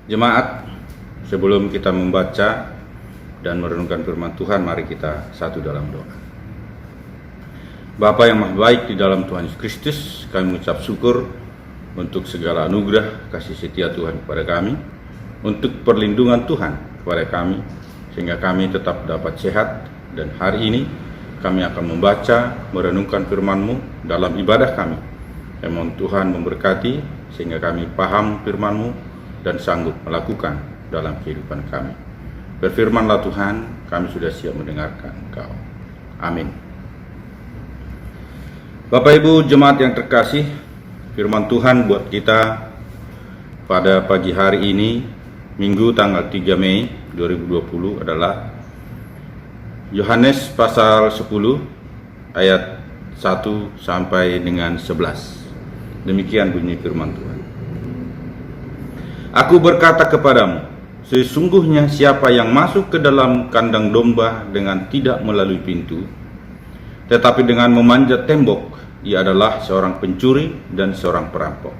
Jemaat, sebelum kita membaca dan merenungkan firman Tuhan, mari kita satu dalam doa. Bapa yang maha baik di dalam Tuhan Yesus Kristus, kami mengucap syukur untuk segala anugerah kasih setia Tuhan kepada kami, untuk perlindungan Tuhan kepada kami, sehingga kami tetap dapat sehat. Dan hari ini kami akan membaca, merenungkan firman-Mu dalam ibadah kami. Mohon Tuhan memberkati sehingga kami paham firman-Mu dan sanggup melakukan dalam kehidupan kami. Berfirmanlah Tuhan, kami sudah siap mendengarkan Engkau. Amin. Bapak Ibu jemaat yang terkasih, firman Tuhan buat kita pada pagi hari ini, Minggu tanggal 3 Mei 2020 adalah Yohanes pasal 10 ayat 1 sampai dengan 11. Demikian bunyi firman Tuhan. Aku berkata kepadamu, sesungguhnya siapa yang masuk ke dalam kandang domba dengan tidak melalui pintu, tetapi dengan memanjat tembok, ia adalah seorang pencuri dan seorang perampok.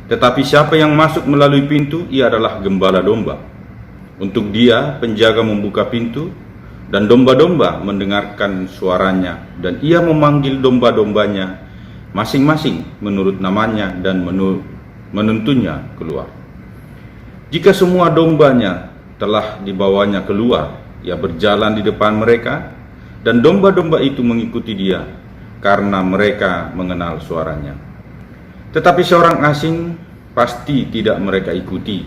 Tetapi siapa yang masuk melalui pintu, ia adalah gembala domba. Untuk dia, penjaga membuka pintu, dan domba-domba mendengarkan suaranya, dan ia memanggil domba-dombanya masing-masing menurut namanya dan menuntunnya keluar. Jika semua dombanya telah dibawanya keluar, ia berjalan di depan mereka, dan domba-domba itu mengikuti dia, karena mereka mengenal suaranya. Tetapi seorang asing pasti tidak mereka ikuti,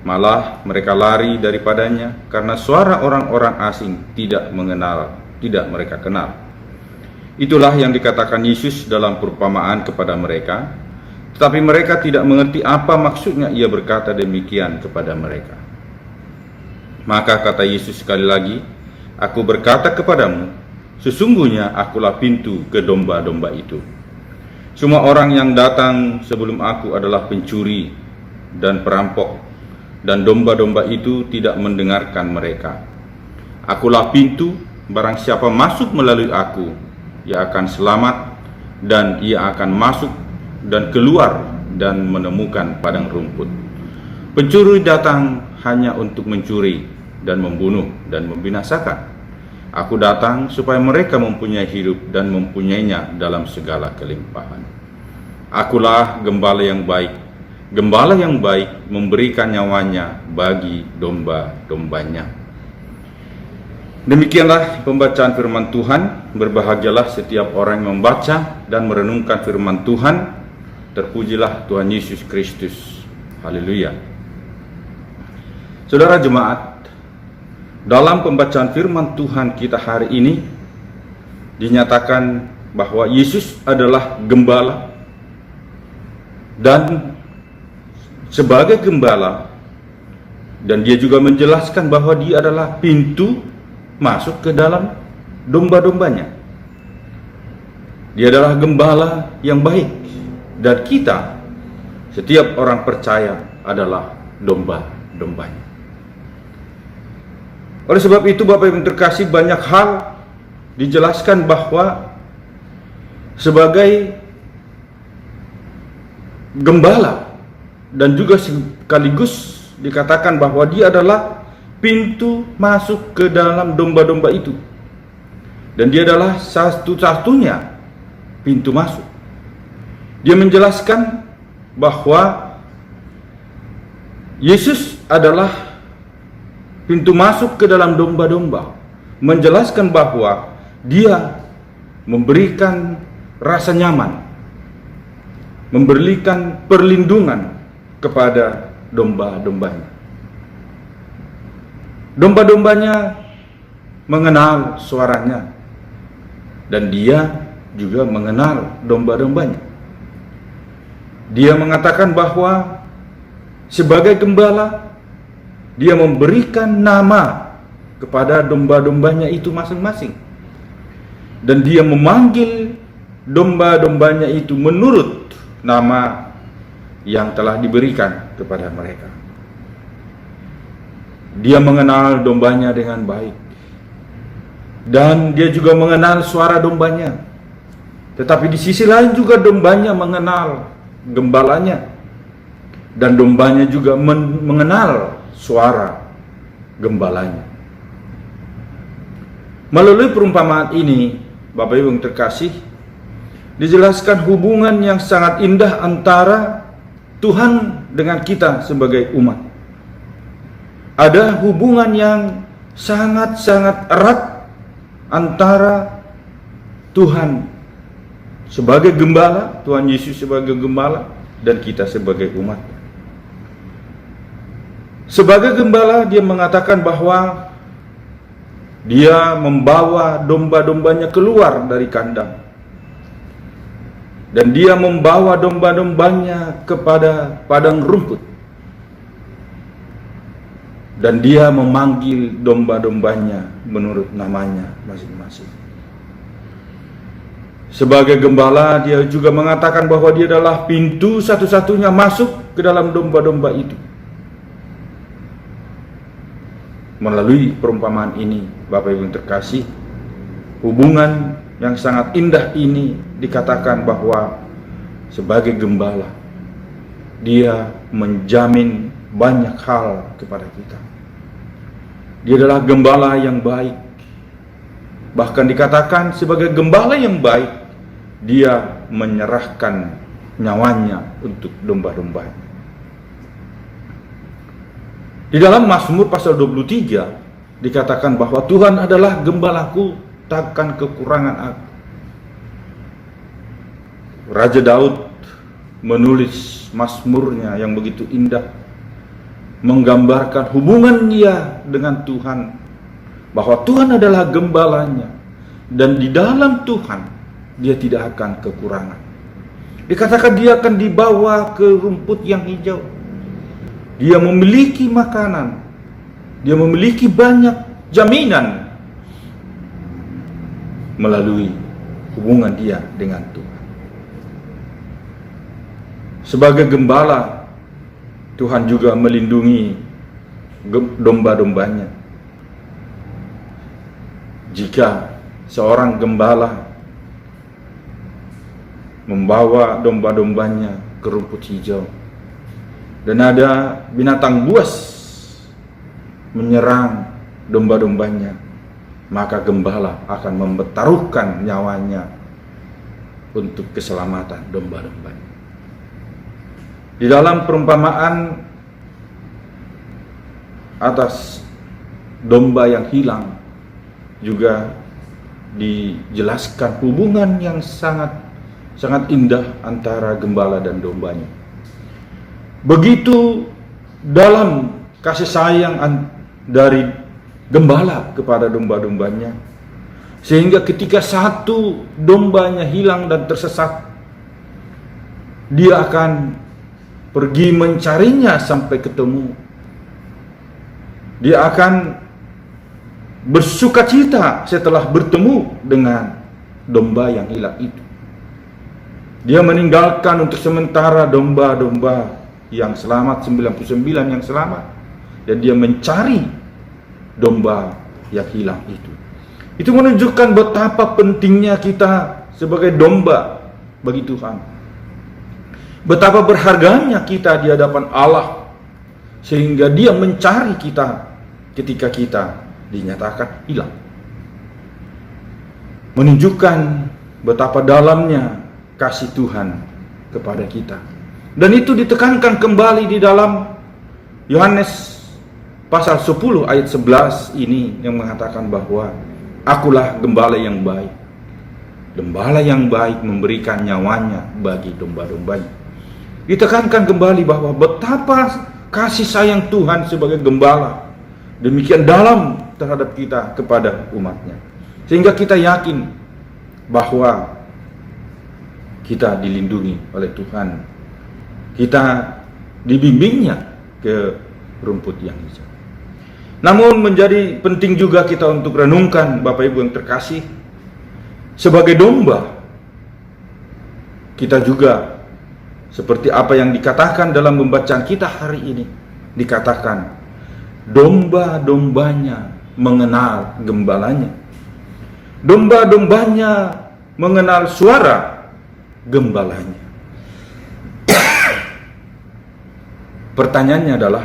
malah mereka lari daripadanya, karena suara orang-orang asing tidak mereka kenal. Itulah yang dikatakan Yesus dalam perumpamaan kepada mereka. Tetapi mereka tidak mengerti apa maksudnya ia berkata demikian kepada mereka. Maka kata Yesus sekali lagi, aku berkata kepadamu, sesungguhnya akulah pintu ke domba-domba itu. Semua orang yang datang sebelum aku adalah pencuri dan perampok, dan domba-domba itu tidak mendengarkan mereka. Akulah pintu, barang siapa masuk melalui aku, ia akan selamat, dan ia akan masuk dan keluar dan menemukan padang rumput. Pencuri datang hanya untuk mencuri dan membunuh dan membinasakan. Aku datang supaya mereka mempunyai hidup dan mempunyainya dalam segala kelimpahan. Akulah gembala yang baik. Gembala yang baik memberikan nyawanya bagi domba-dombanya. Demikianlah pembacaan firman Tuhan. Berbahagialah setiap orang yang membaca dan merenungkan firman Tuhan. Terpujilah Tuhan Yesus Kristus. Haleluya. Saudara jemaat, dalam pembacaan firman Tuhan kita hari ini dinyatakan bahwa Yesus adalah gembala, dan sebagai gembala, dan dia juga menjelaskan bahwa dia adalah pintu masuk ke dalam domba-dombanya. Dia adalah gembala yang baik. Dan kita, setiap orang percaya adalah domba-dombanya. Oleh sebab itu Bapak Ibu terkasih, banyak hal dijelaskan bahwa sebagai gembala, dan juga sekaligus dikatakan bahwa dia adalah pintu masuk ke dalam domba-domba itu. Dan dia adalah satu-satunya pintu masuk. Dia menjelaskan bahwa Yesus adalah pintu masuk ke dalam domba-domba. Menjelaskan bahwa dia memberikan rasa nyaman, memberikan perlindungan kepada domba-dombanya. Domba-dombanya mengenal suaranya, dan dia juga mengenal domba-dombanya. Dia mengatakan bahwa sebagai gembala, dia memberikan nama kepada domba-dombanya itu masing-masing. Dan dia memanggil domba-dombanya itu menurut nama yang telah diberikan kepada mereka. Dia mengenal dombanya dengan baik. Dan dia juga mengenal suara dombanya. Tetapi di sisi lain juga dombanya mengenal gembalanya. dan dombanya juga mengenal suara gembalanya. Melalui perumpamaan ini, Bapak Ibu yang terkasih, dijelaskan hubungan yang sangat indah antara Tuhan dengan kita sebagai umat. Ada hubungan yang sangat-sangat erat antara Tuhan sebagai gembala, Tuhan Yesus sebagai gembala, dan kita sebagai umat. Sebagai gembala, dia mengatakan bahwa dia membawa domba-dombanya keluar dari kandang, dan dia membawa domba-dombanya kepada padang rumput, dan dia memanggil domba-dombanya menurut namanya masing-masing. Sebagai gembala, dia juga mengatakan bahwa dia adalah pintu satu-satunya masuk ke dalam domba-domba itu. Melalui perumpamaan ini, Bapak Ibu yang terkasih, hubungan yang sangat indah ini dikatakan bahwa sebagai gembala, dia menjamin banyak hal kepada kita. Dia adalah gembala yang baik. Bahkan dikatakan sebagai gembala yang baik, dia menyerahkan nyawanya untuk domba-dombanya. Di dalam Mazmur pasal 23 dikatakan bahwa Tuhan adalah gembalaku, takkan kekurangan aku. Raja Daud menulis Mazmurnya yang begitu indah, menggambarkan hubungan dia dengan Tuhan, bahwa Tuhan adalah gembalanya, dan di dalam Tuhan dia tidak akan kekurangan. Dikatakan dia akan dibawa ke rumput yang hijau. Dia memiliki makanan, dia memiliki banyak jaminan melalui hubungan dia dengan Tuhan. Sebagai gembala, Tuhan juga melindungi domba-dombanya. Jika seorang gembala membawa domba-dombanya ke rumput hijau, dan ada binatang buas menyerang domba-dombanya, maka gembala akan mempertaruhkan nyawanya untuk keselamatan domba-dombanya. Di dalam perumpamaan atas domba yang hilang juga dijelaskan hubungan yang sangat indah antara gembala dan dombanya. Begitu dalam kasih sayang dari gembala kepada domba-dombanya, sehingga ketika satu dombanya hilang dan tersesat, dia akan pergi mencarinya sampai ketemu. Dia akan bersukacita setelah bertemu dengan domba yang hilang itu. Dia meninggalkan untuk sementara domba-domba yang selamat, 99 yang selamat, dan dia mencari domba yang hilang itu. Itu menunjukkan betapa pentingnya kita sebagai domba bagi Tuhan. Betapa berharganya kita di hadapan Allah, sehingga dia mencari kita ketika kita dinyatakan hilang. Menunjukkan betapa dalamnya kasih Tuhan kepada kita. Dan itu ditekankan kembali di dalam Yohanes pasal 10 ayat 11 ini, yang mengatakan bahwa akulah gembala yang baik. Gembala yang baik memberikan nyawanya bagi domba-dombanya. Ditekankan kembali bahwa betapa kasih sayang Tuhan sebagai gembala demikian dalam terhadap kita kepada umatnya, sehingga kita yakin bahwa kita dilindungi oleh Tuhan. Kita dibimbingnya ke rumput yang hijau. Namun menjadi penting juga kita untuk renungkan, Bapak Ibu yang terkasih, sebagai domba, kita juga seperti apa yang dikatakan dalam pembacaan kita hari ini. Dikatakan, domba-dombanya mengenal gembalanya. Domba-dombanya mengenal suara gembalanya. Pertanyaannya adalah,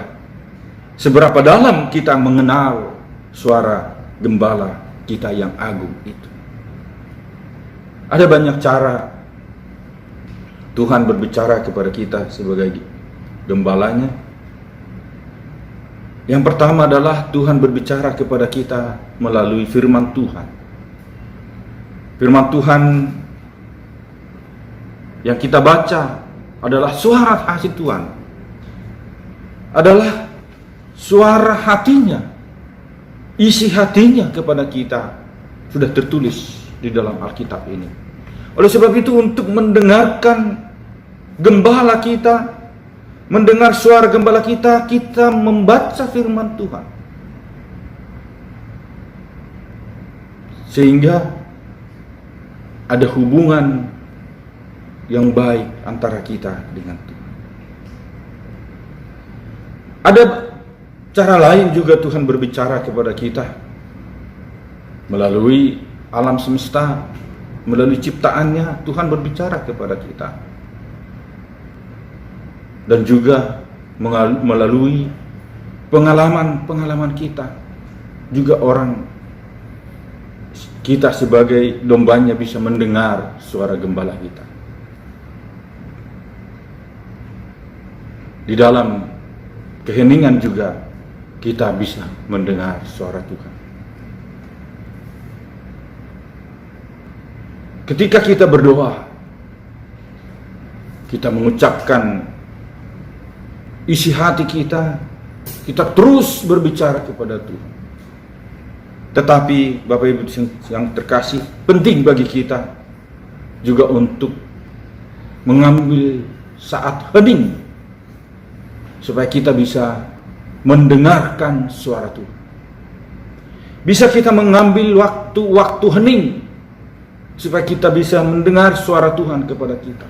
seberapa dalam kita mengenal suara gembala kita yang agung itu? Ada banyak cara Tuhan berbicara kepada kita sebagai gembalanya. Yang pertama adalah Tuhan berbicara kepada kita melalui firman Tuhan. Firman Tuhan yang kita baca adalah suara hati Tuhan, adalah suara hatinya, isi hatinya kepada kita sudah tertulis di dalam Alkitab ini. Oleh sebab itu, untuk mendengarkan gembala kita, mendengar suara gembala kita, kita membaca firman Tuhan, sehingga ada hubungan yang baik antara kita dengan Tuhan. Ada cara lain juga Tuhan berbicara kepada kita melalui alam semesta, melalui ciptaannya. Tuhan berbicara kepada kita, dan juga melalui pengalaman kita. Juga orang kita sebagai dombanya bisa mendengar suara gembala kita. Di dalam keheningan juga kita bisa mendengar suara Tuhan. Ketika kita berdoa, kita mengucapkan isi hati kita, kita terus berbicara kepada Tuhan. Tetapi Bapak Ibu yang terkasih, penting bagi kita juga untuk mengambil saat hening, supaya kita bisa mendengarkan suara Tuhan. Bisa kita mengambil waktu hening, supaya kita bisa mendengar suara Tuhan kepada kita.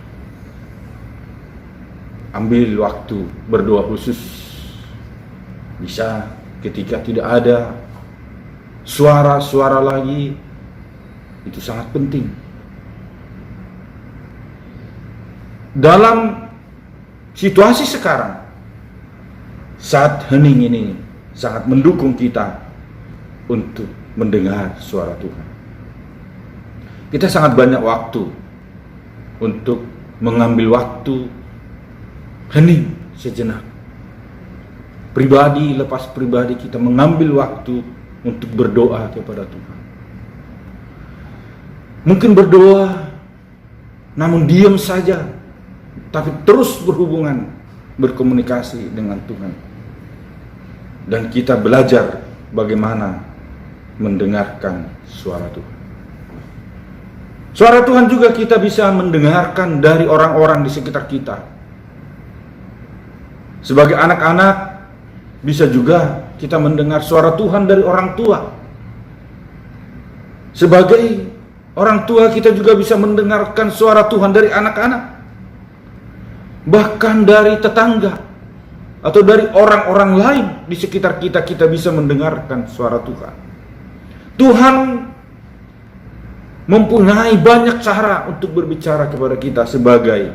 Ambil waktu berdoa khusus, bisa ketika tidak ada suara-suara lagi, itu sangat penting. Dalam situasi sekarang, saat hening ini sangat mendukung kita untuk mendengar suara Tuhan. Kita sangat banyak waktu untuk mengambil waktu hening sejenak. Pribadi lepas pribadi, kita mengambil waktu untuk berdoa kepada Tuhan. Mungkin berdoa namun diam saja, tapi terus berhubungan, berkomunikasi dengan Tuhan. Dan kita belajar bagaimana mendengarkan suara Tuhan. Suara Tuhan juga kita bisa mendengarkan dari orang-orang di sekitar kita. Sebagai anak-anak, bisa juga kita mendengar suara Tuhan dari orang tua. Sebagai orang tua, kita juga bisa mendengarkan suara Tuhan dari anak-anak, bahkan dari tetangga atau dari orang-orang lain di sekitar kita. Kita bisa mendengarkan suara Tuhan. Tuhan mempunyai banyak cara untuk berbicara kepada kita sebagai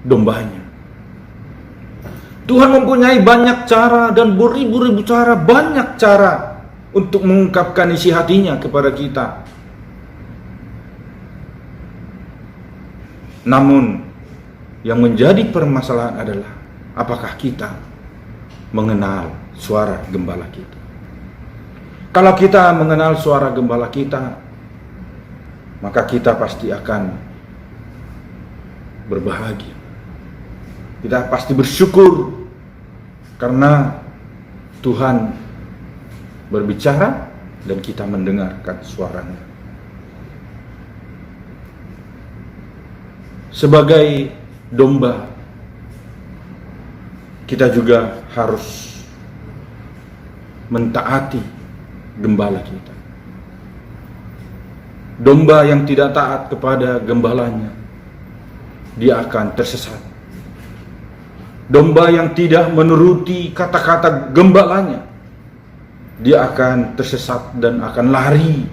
dombanya. Tuhan mempunyai banyak cara dan beribu-ribu cara, banyak cara untuk mengungkapkan isi hatinya kepada kita. Namun yang menjadi permasalahan adalah, apakah kita mengenal suara gembala kita? Kalau kita mengenal suara gembala kita, maka kita pasti akan berbahagia. Kita pasti bersyukur karena Tuhan berbicara dan kita mendengarkan suaranya. Sebagai domba, kita juga harus mentaati gembala kita. Domba yang tidak taat kepada gembalanya, dia akan tersesat. Domba yang tidak menuruti kata-kata gembalanya, dia akan tersesat dan akan lari,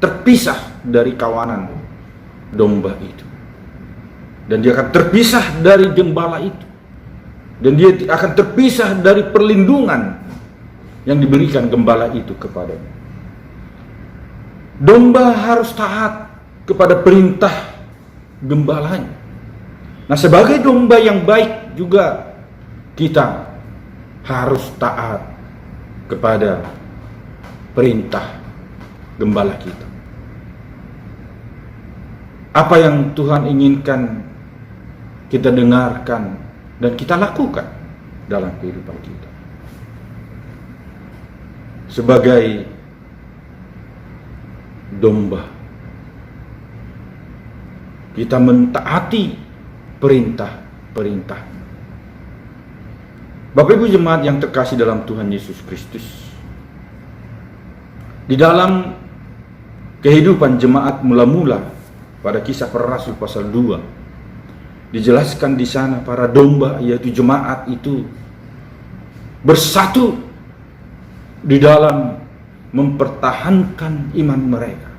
terpisah dari kawanan domba itu. Dan dia akan terpisah dari gembala itu. dan dia akan terpisah dari perlindungan yang diberikan gembala itu kepadanya. Domba harus taat kepada perintah gembalanya. Nah, sebagai domba yang baik juga kita harus taat kepada perintah gembala kita. Apa yang Tuhan inginkan kita dengarkan dan kita lakukan dalam kehidupan kita. Sebagai domba, kita mentaati perintah-perintah. Bapak Ibu jemaat yang terkasih dalam Tuhan Yesus Kristus, di dalam kehidupan jemaat mula-mula pada Kisah Para Rasul pasal 2 dijelaskan di sana para domba, yaitu jemaat itu bersatu di dalam mempertahankan iman mereka.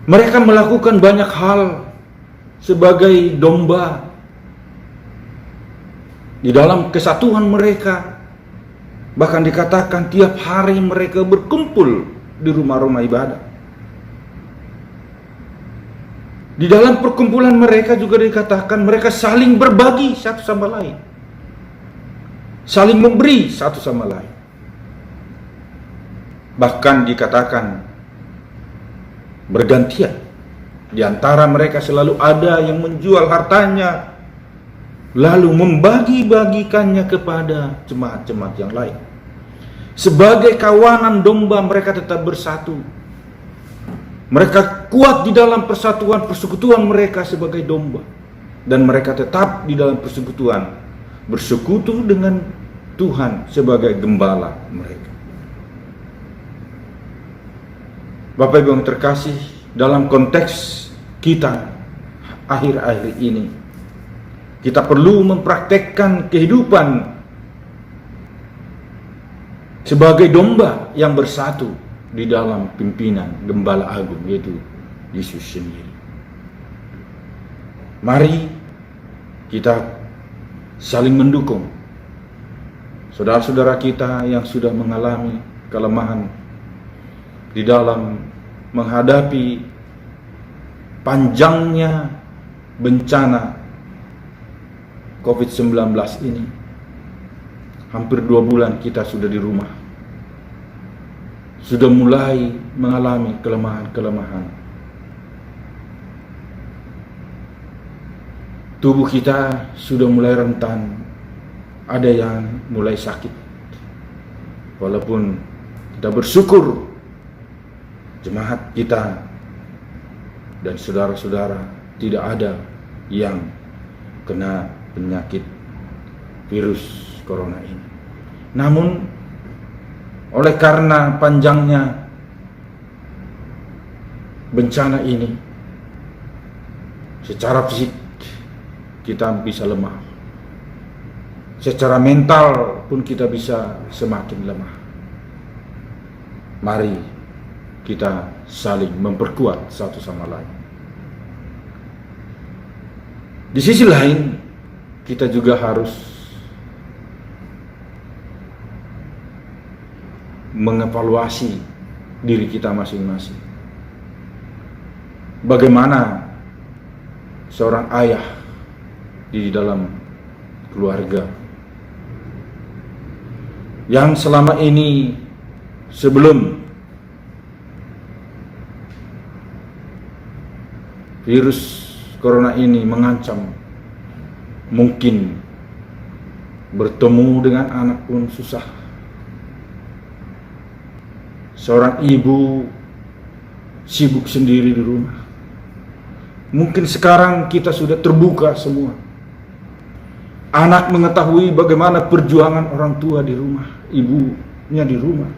Mereka melakukan banyak hal sebagai domba di dalam kesatuan mereka. Bahkan dikatakan tiap hari mereka berkumpul di rumah-rumah ibadah. Di dalam perkumpulan mereka juga dikatakan mereka saling berbagi satu sama lain, saling memberi satu sama lain. Bahkan dikatakan bergantian. Di antara mereka selalu ada yang menjual hartanya lalu membagi-bagikannya kepada jemaat-jemaat yang lain. Sebagai kawanan domba mereka tetap bersatu. Mereka kuat di dalam persatuan persekutuan mereka sebagai domba. Dan mereka tetap di dalam persekutuan bersekutu dengan Tuhan sebagai gembala mereka. Bapak Ibu yang terkasih, dalam konteks kita akhir-akhir ini, kita perlu mempraktekkan kehidupan sebagai domba yang bersatu di dalam pimpinan Gembala Agung, yaitu Yesus sendiri. Mari kita saling mendukung saudara-saudara kita yang sudah mengalami kelemahan di dalam menghadapi panjangnya bencana COVID-19 ini. Hampir 2 bulan kita sudah di rumah, sudah mulai mengalami kelemahan-kelemahan. Tubuh kita sudah mulai rentan, ada yang mulai sakit. Walaupun kita bersyukur jemaat kita dan saudara-saudara tidak ada yang kena penyakit virus corona ini. Namun oleh karena panjangnya bencana ini, secara fisik kita bisa lemah, secara mental pun kita bisa semakin lemah. Mari kita saling memperkuat satu sama lain. Di sisi lain, kita juga harus mengevaluasi diri kita masing-masing. Bagaimana seorang ayah di dalam keluarga yang selama ini sebelum virus corona ini mengancam, mungkin bertemu dengan anak pun susah. Seorang ibu sibuk sendiri di rumah. Mungkin sekarang kita sudah terbuka semua. Anak mengetahui bagaimana perjuangan orang tua di rumah, ibunya di rumah.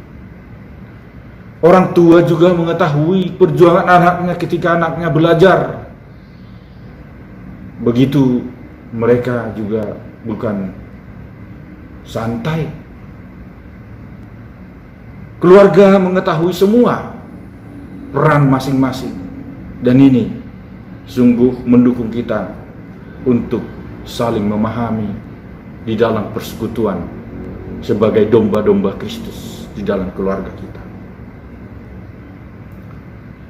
Orang tua juga mengetahui perjuangan anaknya ketika anaknya belajar. Begitu mereka juga bukan santai. Keluarga mengetahui semua peran masing-masing, dan ini sungguh mendukung kita untuk saling memahami di dalam persekutuan sebagai domba-domba Kristus di dalam keluarga kita.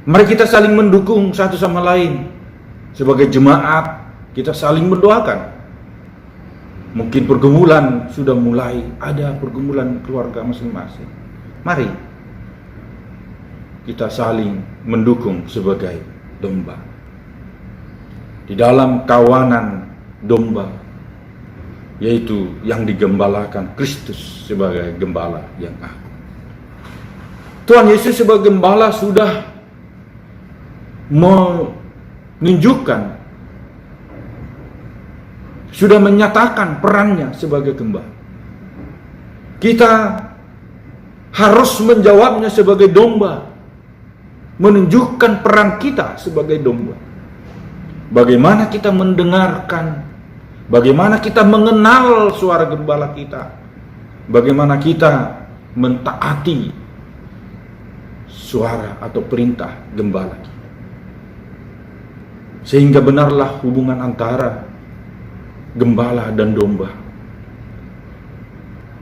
Mari kita saling mendukung satu sama lain. Sebagai jemaat, kita saling mendoakan. Mungkin pergumulan sudah mulai ada, pergumulan keluarga masing-masing. Mari kita saling mendukung sebagai domba. Di dalam kawanan domba, yaitu yang digembalakan Kristus sebagai gembala yang agung. Tuhan Yesus sebagai gembala sudah menunjukkan, sudah menyatakan perannya sebagai gembala. Kita harus menjawabnya sebagai domba, menunjukkan peran kita sebagai domba. Bagaimana kita mendengarkan, bagaimana kita mengenal suara gembala kita, bagaimana kita mentaati suara atau perintah gembala kita. Sehingga benarlah hubungan antara gembala dan domba.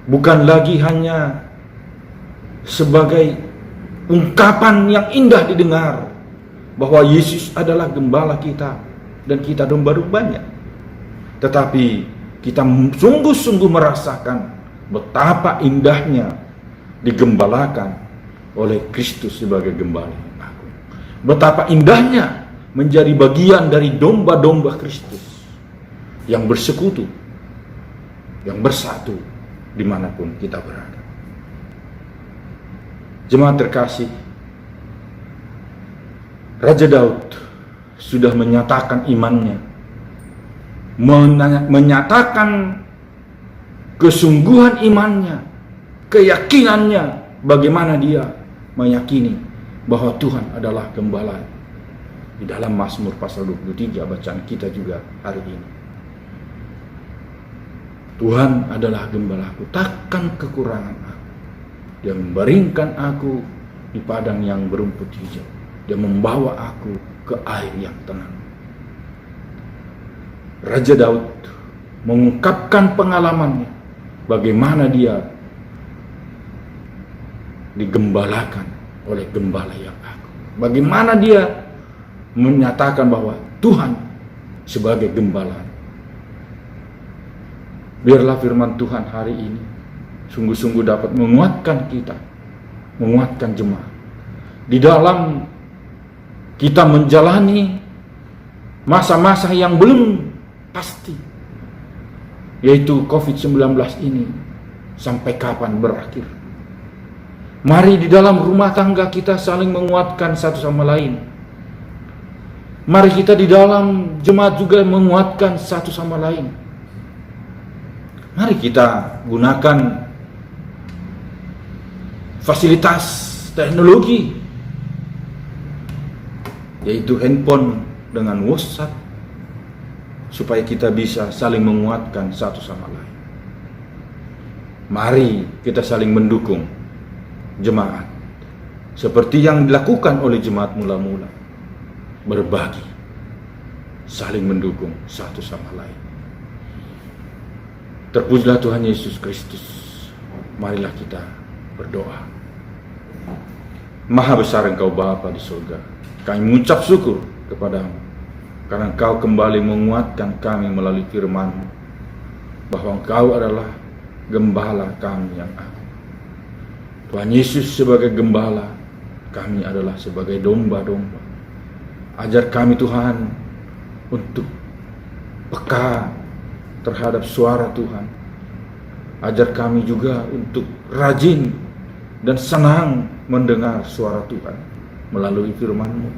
Bukan lagi hanya sebagai ungkapan yang indah didengar bahwa Yesus adalah gembala kita dan kita domba-dombanya. Tetapi kita sungguh-sungguh merasakan betapa indahnya digembalakan oleh Kristus sebagai gembala. Betapa indahnya menjadi bagian dari domba-domba Kristus yang bersekutu, yang bersatu dimanapun kita berada. Jemaat terkasih, Raja Daud sudah menyatakan imannya, menyatakan kesungguhan imannya, keyakinannya, bagaimana dia meyakini bahwa Tuhan adalah gembala. Di dalam Mazmur pasal 23 bacaan kita juga hari ini. Tuhan adalah gembalaku, takkan kekurangan aku. Dia membaringkan aku di padang yang berumput hijau. Dia membawa aku ke air yang tenang. Raja Daud mengungkapkan pengalamannya, bagaimana dia digembalakan oleh gembala yang agung. Bagaimana dia menyatakan bahwa Tuhan sebagai gembala. Biarlah firman Tuhan hari ini sungguh-sungguh dapat menguatkan kita, menguatkan jemaat di dalam kita menjalani masa-masa yang belum pasti, yaitu COVID-19 ini sampai kapan berakhir. Mari di dalam rumah tangga kita saling menguatkan satu sama lain. Mari kita di dalam jemaat juga menguatkan satu sama lain. Mari kita gunakan fasilitas teknologi, yaitu handphone dengan WhatsApp, supaya kita bisa saling menguatkan satu sama lain. Mari kita saling mendukung jemaat, seperti yang dilakukan oleh jemaat mula-mula. Berbagi, saling mendukung satu sama lain. Terpujilah Tuhan Yesus Kristus. Marilah kita berdoa. Maha besar Engkau Bapa di surga, kami mengucap syukur kepadamu karena Engkau kembali menguatkan kami melalui firman-Mu bahwa Engkau adalah gembala kami yang agung. Tuhan Yesus sebagai gembala, kami adalah sebagai domba-domba. Ajar kami Tuhan untuk peka terhadap suara Tuhan. Ajar kami juga untuk rajin dan senang mendengar suara Tuhan melalui firman-Mu,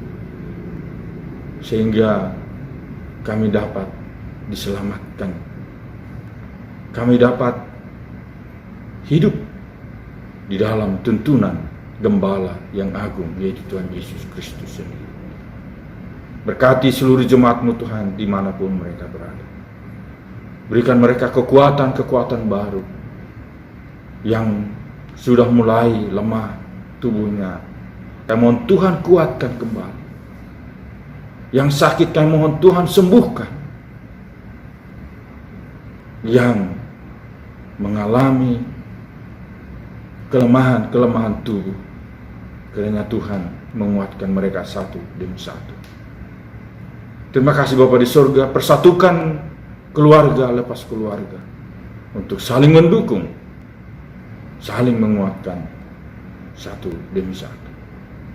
sehingga kami dapat diselamatkan. Kami dapat hidup di dalam tuntunan gembala yang agung, yaitu Tuhan Yesus Kristus sendiri. Berkati seluruh jemaat-Mu Tuhan dimanapun mereka berada. Berikan mereka kekuatan-kekuatan baru yang sudah mulai lemah tubuhnya. Kami mohon Tuhan kuatkan kembali. Yang sakit kami mohon Tuhan sembuhkan. yang mengalami kelemahan-kelemahan tubuh. Kiranya Tuhan menguatkan mereka satu demi satu. Terima kasih Bapa di surga, persatukan keluarga lepas keluarga untuk saling mendukung, saling menguatkan satu demi satu.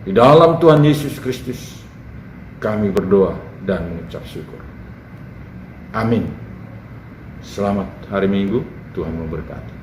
Di dalam Tuhan Yesus Kristus kami berdoa dan mengucap syukur. Amin. Selamat hari Minggu, Tuhan memberkati.